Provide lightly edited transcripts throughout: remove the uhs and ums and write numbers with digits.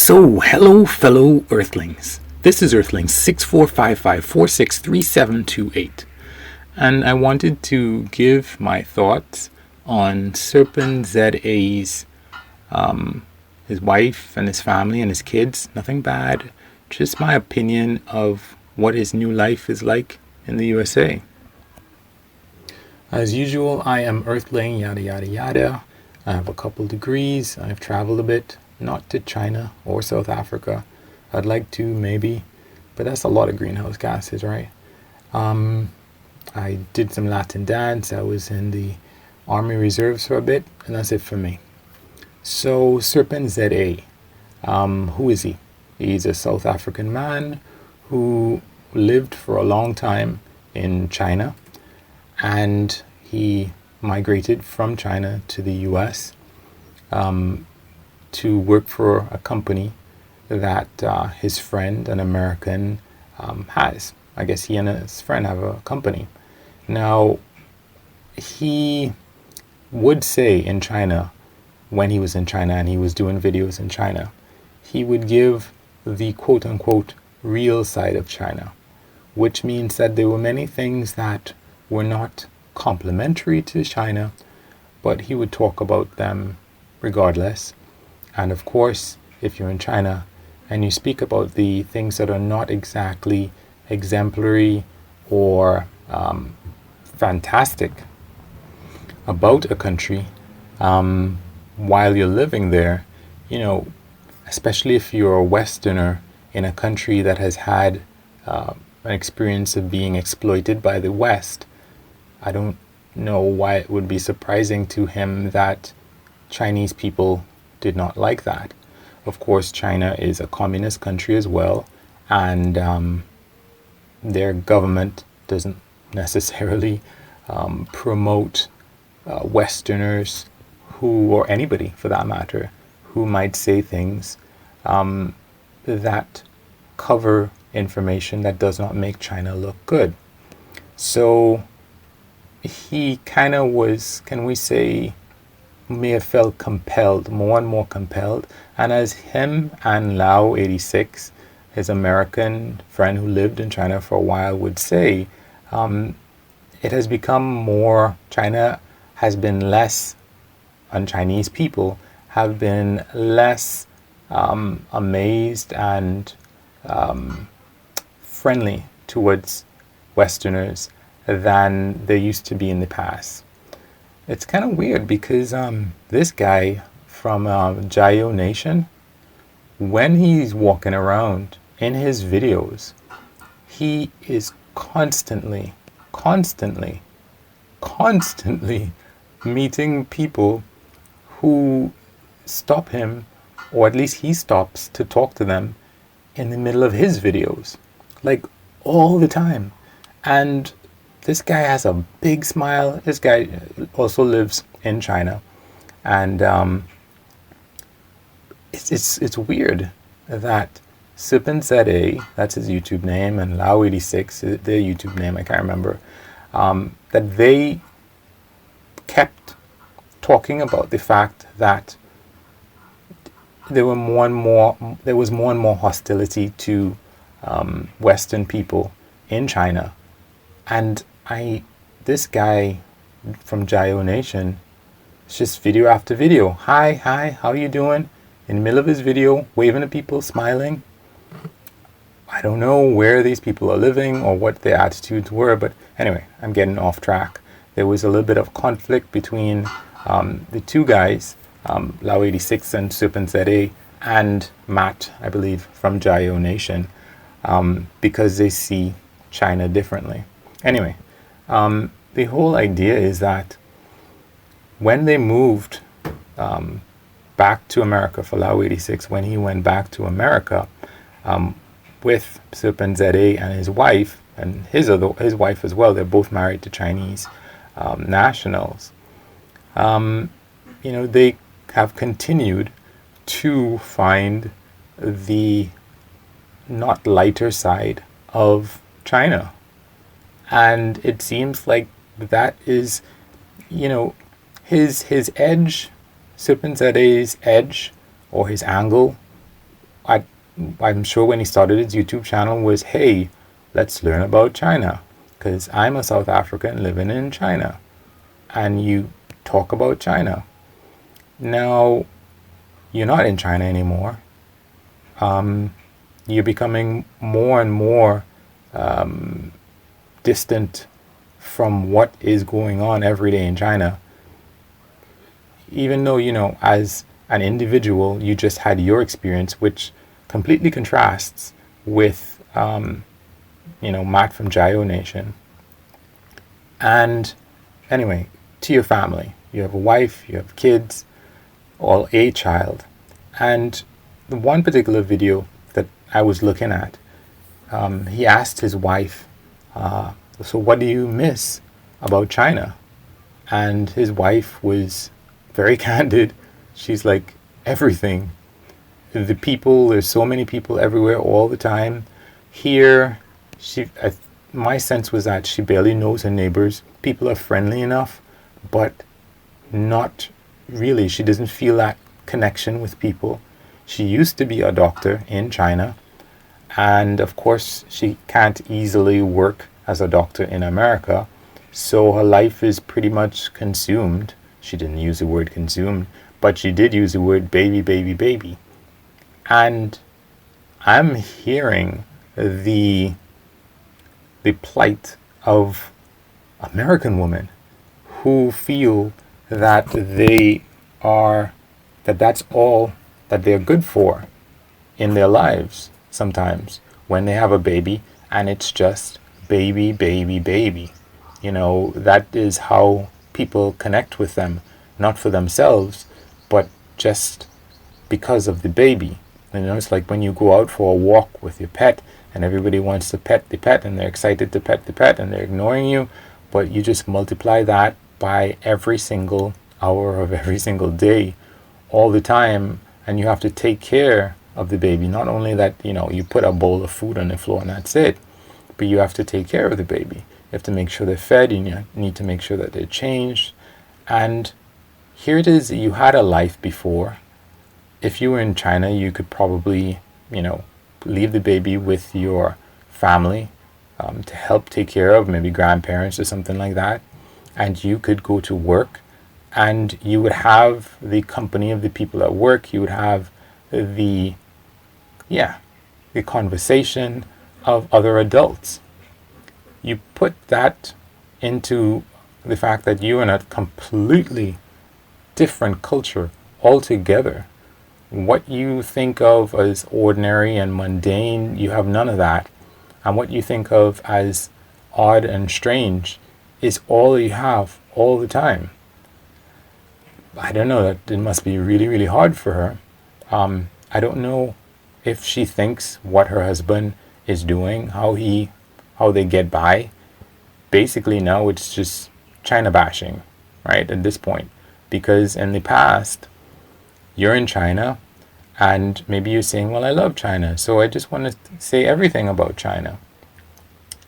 So, hello fellow Earthlings. This is Earthling 6455463728, and I wanted to give my thoughts on SerpentZA's his wife and his family and his kids. Nothing bad, just my opinion of what his new life is like in the USA. As usual, I am Earthling, yada yada yada. I have a couple degrees. I've traveled a bit, not to China or South Africa. I'd like to, maybe, but that's a lot of greenhouse gases, right? I did some Latin dance. I was in the Army Reserves for a bit, and that's it for me. So, SerpentZA, who is he? He's a South African man who lived for a long time in China, and he migrated from China to the US to work for a company that his friend, an American, has. I guess he and his friend have a company. Now, he would say in China, when he was in China and he was doing videos in China, he would give the quote-unquote real side of China, which means that there were many things that were not complementary to China, but he would talk about them regardless. And of course, if you're in China and you speak about the things that are not exactly exemplary or fantastic about a country while you're living there, especially if you're a Westerner in a country that has had an experience of being exploited by the West, I don't know why it would be surprising to him that Chinese people did not like that. Of course, China is a communist country as well, and their government doesn't necessarily promote Westerners or anybody for that matter, who might say things that cover information that does not make China look good. So he kind of was, can we say, may have felt compelled, more and more compelled. And as him and Lao86, his American friend who lived in China for a while, would say, it has become more, China has been less, and Chinese people have been less amazed and friendly towards Westerners than they used to be in the past. It's kind of weird because this guy from Jayo Nation, when he's walking around in his videos, he is constantly meeting people who stop him, or at least he stops to talk to them in the middle of his videos, like all the time. And this guy has a big smile. This guy also lives in China, and it's weird that SerpentZA, that's his YouTube name, and Lao86, their YouTube name, I can't remember, that they kept talking about the fact that there was more and more hostility to Western people in China. And this guy from Jayo Nation, it's just video after video. Hi, how you doing? In the middle of his video, waving at people, smiling. I don't know where these people are living or what their attitudes were, but anyway, I'm getting off track. There was a little bit of conflict between the two guys, Lao86 and SerpentZA, and Matt, I believe, from Jayo Nation, because they see China differently. Anyway, the whole idea is that when they moved back to America for Lao86, when he went back to America with SerpentZA and his wife, and his wife as well, they're both married to Chinese nationals, they have continued to find the not lighter side of China. And it seems like that is, his edge, SerpentZA's edge, or his angle, I'm sure when he started his YouTube channel was, hey, let's learn about China, because I'm a South African living in China, and you talk about China. Now, you're not in China anymore. You're becoming more and more distant from what is going on every day in China. Even though, as an individual, you just had your experience, which completely contrasts with, Matt from Jayo Nation. And anyway, to your family, you have a wife, you have kids, or a child. And the one particular video that I was looking at, he asked his wife, so what do you miss about China? And his wife was very candid. She's like, everything. The people, there's so many people everywhere all the time. Here, my sense was that she barely knows her neighbors. People are friendly enough, but not really. She doesn't feel that connection with people. She used to be a doctor in China, and of course she can't easily work as a doctor in America, so her life is pretty much consumed. She didn't use the word consumed, but she did use the word baby, baby, baby. And I'm hearing the plight of American women who feel that that's all that they're good for in their lives sometimes when they have a baby, and it's just baby, baby, baby. That is how people connect with them, not for themselves, but just because of the baby. It's like when you go out for a walk with your pet and everybody wants to pet the pet and they're excited to pet the pet and they're ignoring you, but you just multiply that by every single hour of every single day, all the time, and you have to take care of the baby. Not only that, you put a bowl of food on the floor and that's it, but you have to take care of the baby. You have to make sure they're fed, and you need to make sure that they're changed. And here it is, you had a life before. If you were in China, you could probably, leave the baby with your family to help take care of, maybe grandparents or something like that. And you could go to work, and you would have the company of the people at work. You would have the conversation of other adults. You put that into the fact that you're in a completely different culture altogether. What you think of as ordinary and mundane, you have none of that. And what you think of as odd and strange is all you have all the time. I don't know, that it must be really, really hard for her. I don't know if she thinks what her husband is doing, how they get by. Basically now it's just China bashing, right, at this point. Because in the past, you're in China, and maybe you're saying, well, I love China, so I just want to say everything about China.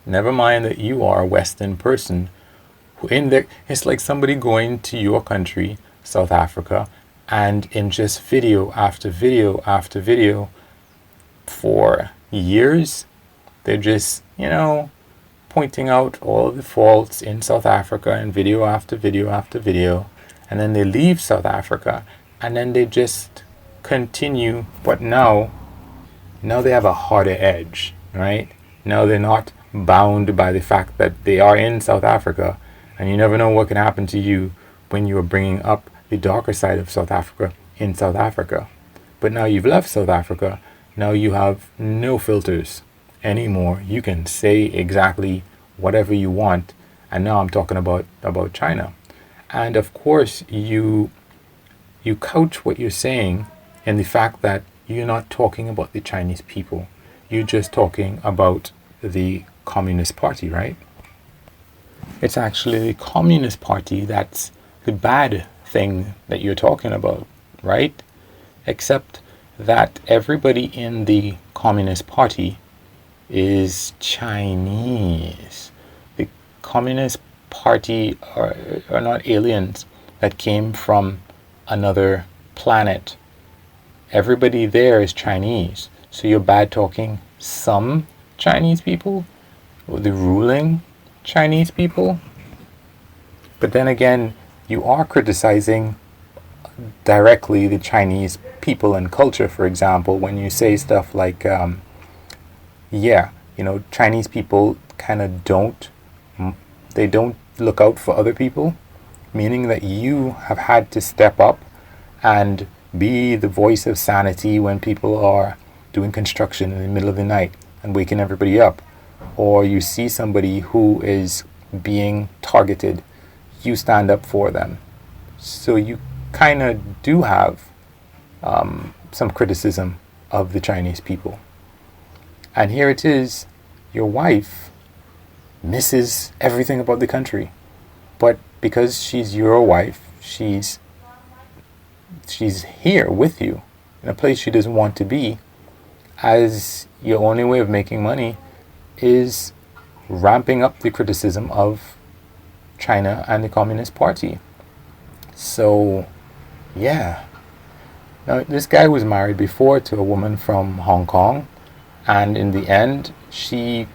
Never mind that you are a Western person. It's like somebody going to your country, South Africa, and in just video after video after video for years, they're just, pointing out all the faults in South Africa in video after video after video. And then they leave South Africa, and then they just continue, but now they have a harder edge, right? Now they're not bound by the fact that they are in South Africa, and you never know what can happen to you when you are bringing up the darker side of South Africa in South Africa. But now you've left South Africa, now you have no filters anymore. You can say exactly whatever you want, and now I'm talking about China. And of course, you couch what you're saying in the fact that you're not talking about the Chinese people. You're just talking about the Communist Party, right? It's actually the Communist Party that's the bad thing that you're talking about, right? Except that everybody in the Communist Party is Chinese. The Communist Party are not aliens that came from another planet. everybody there is Chinese. So you're bad talking some Chinese people, or the ruling Chinese people. But then again, you are criticizing directly the Chinese people and culture, for example, when you say stuff like, yeah, Chinese people kind of they don't look out for other people, meaning that you have had to step up and be the voice of sanity when people are doing construction in the middle of the night and waking everybody up. Or you see somebody who is being targeted, you stand up for them. So you kind of do have some criticism of the Chinese people. And here it is, your wife misses everything about the country. But because she's your wife, she's here with you in a place she doesn't want to be, as your only way of making money is ramping up the criticism of China and the Communist Party. So, yeah. Now, this guy was married before to a woman from Hong Kong, and in the end, she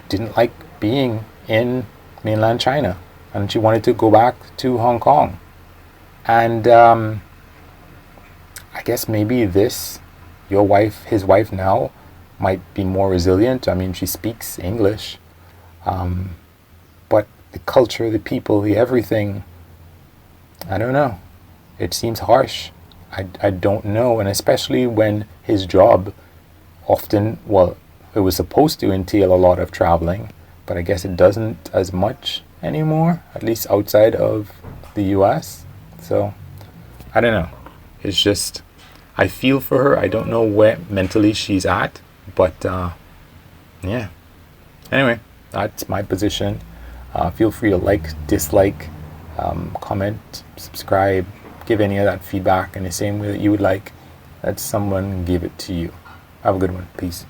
didn't like being in mainland China, and she wanted to go back to Hong Kong. And I guess maybe his wife now, might be more resilient. I mean, she speaks English, but the culture, the people, the everything, I don't know. It seems harsh. I don't know, and especially when his job often, well, it was supposed to entail a lot of traveling, but I guess it doesn't as much anymore, at least outside of the US. So, I don't know. It's just, I feel for her. I don't know where mentally she's at, but yeah. Anyway, that's my position. Feel free to like, dislike, comment, subscribe, give any of that feedback in the same way that you would like that someone give it to you. Have a good one. Peace.